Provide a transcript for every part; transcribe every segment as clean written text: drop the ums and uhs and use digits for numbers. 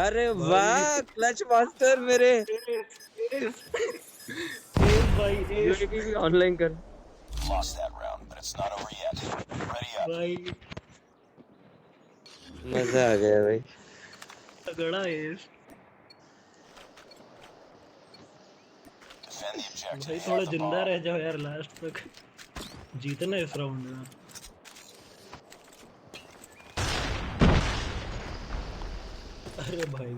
अरे वाह clutch master मेरे भाई यूएवी भी ऑनलाइन कर भाई मजा आ गया भाई तगड़ा है भाई थोड़ा जिंदा रह जाओ यार लास्ट तक जीतना इस राउंड में अरे भाई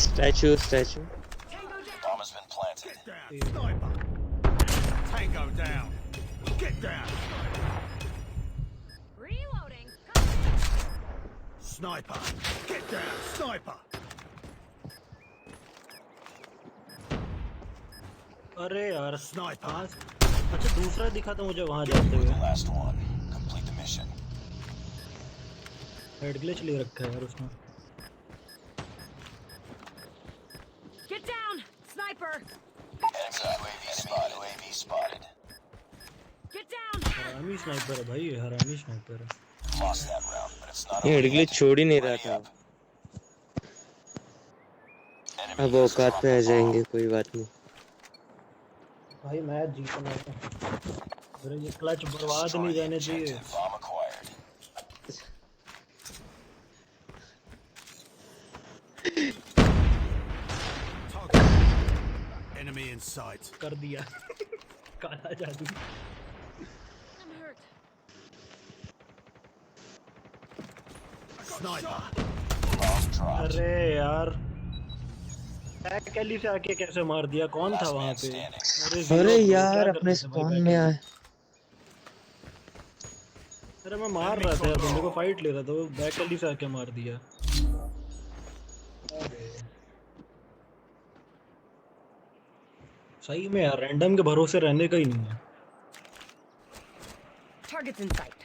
statue statue Bomb has been planted. Sniper. Tango down. Get down. Reloading. Sniper. Get down. Sniper. अरे यार Sniper. अच्छा दूसरा दिखा था मुझे वहां जाते हुए Last one. Complete the mission. Head glitch ले रखा है यार उसने Get down, sniper. Heads up. UAV spotted. UAV spotted. Get down. हरामी स्नाइपर है भाई ये हरामी स्नाइपर है Lost that round, but it's not ये over हेडग्लिच yet. छोड़ ही नहीं रहा Ready था up. Enemy अब has औकात dropped पे आ the जाएंगे bomb. कोई बात नहीं भाई मैच जीतना है अरे ये क्लच बर्बाद नहीं जाने चाहिए Objective. Bomb acquired. Enemy in sight. कर दिया काला जादू I'm hurt. Sniper. Bomb dropped. अरे यार कैली से आके कैसे मार दिया कौन था Last वहां man पे standing. अरे अरे zero, यार क्या अपने करते थे भाई स्पॉन बैक में एली? आए अरे मैं मार रहा था यार बंदे को फाइट ले रहा था वो बैक कैली से आके मार दिया सही में यार रैंडम के भरोसे रहने का ही नहीं है Target's in sight.